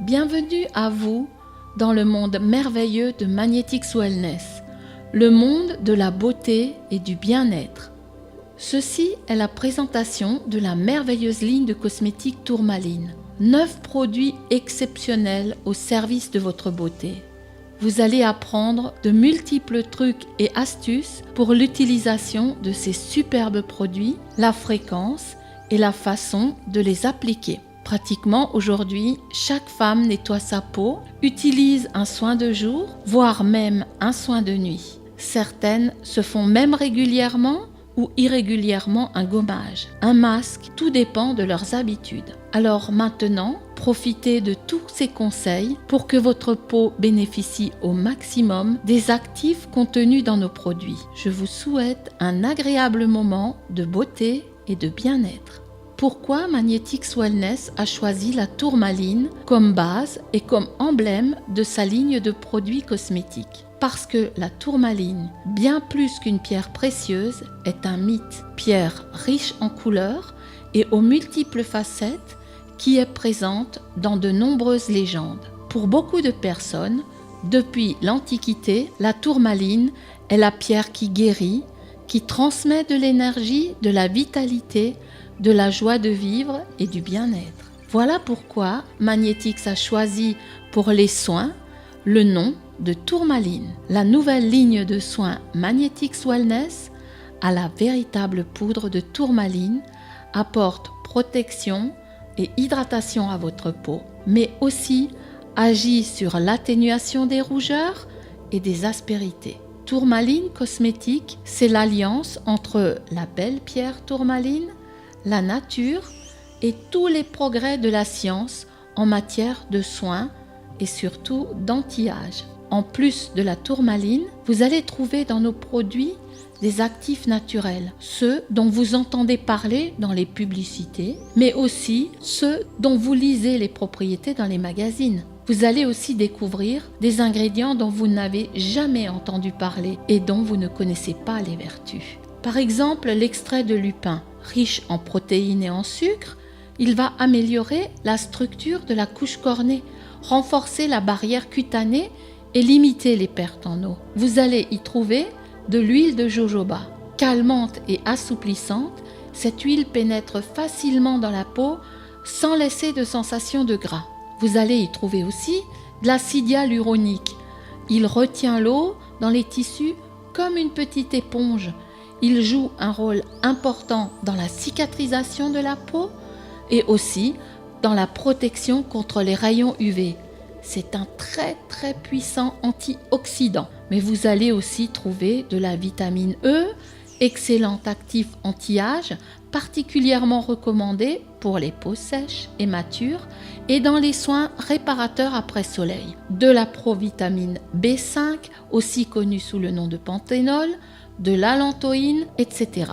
Bienvenue à vous dans le monde merveilleux de Magnetics Wellness, le monde de la beauté et du bien-être. Ceci est la présentation de la merveilleuse ligne de cosmétiques Tourmaline. 9 produits exceptionnels au service de votre beauté. Vous allez apprendre de multiples trucs et astuces pour l'utilisation de ces superbes produits, la fréquence et la façon de les appliquer. Pratiquement aujourd'hui, chaque femme nettoie sa peau, utilise un soin de jour, voire même un soin de nuit. Certaines se font même régulièrement ou irrégulièrement un gommage, un masque, tout dépend de leurs habitudes. Alors maintenant, profitez de tous ces conseils pour que votre peau bénéficie au maximum des actifs contenus dans nos produits. Je vous souhaite un agréable moment de beauté et de bien-être. Pourquoi Magnetics Wellness a choisi la tourmaline comme base et comme emblème de sa ligne de produits cosmétiques? Parce que la tourmaline, bien plus qu'une pierre précieuse, est un mythe. Pierre riche en couleurs et aux multiples facettes qui est présente dans de nombreuses légendes. Pour beaucoup de personnes, depuis l'Antiquité, la tourmaline est la pierre qui guérit, qui transmet de l'énergie, de la vitalité, de la joie de vivre et du bien-être. Voilà pourquoi Magnetics a choisi pour les soins le nom de Tourmaline. La nouvelle ligne de soins Magnetics Wellness à la véritable poudre de tourmaline apporte protection et hydratation à votre peau, mais aussi agit sur l'atténuation des rougeurs et des aspérités. Tourmaline cosmétique, c'est l'alliance entre la belle pierre tourmaline, la nature et tous les progrès de la science en matière de soins et surtout d'anti-âge. En plus de la tourmaline, vous allez trouver dans nos produits des actifs naturels, ceux dont vous entendez parler dans les publicités, mais aussi ceux dont vous lisez les propriétés dans les magazines. Vous allez aussi découvrir des ingrédients dont vous n'avez jamais entendu parler et dont vous ne connaissez pas les vertus. Par exemple, l'extrait de lupin, riche en protéines et en sucre, il va améliorer la structure de la couche cornée, renforcer la barrière cutanée et limiter les pertes en eau. Vous allez y trouver de l'huile de jojoba. Calmante et assouplissante, cette huile pénètre facilement dans la peau sans laisser de sensation de gras. Vous allez y trouver aussi de l'acide hyaluronique. Il retient l'eau dans les tissus comme une petite éponge. Il joue un rôle important dans la cicatrisation de la peau et aussi dans la protection contre les rayons UV. C'est un très puissant antioxydant. Mais vous allez aussi trouver de la vitamine E, excellent actif anti-âge, particulièrement recommandé pour les peaux sèches et matures et dans les soins réparateurs après soleil. De la provitamine B5, aussi connue sous le nom de panthénol, de l'allantoïne, etc.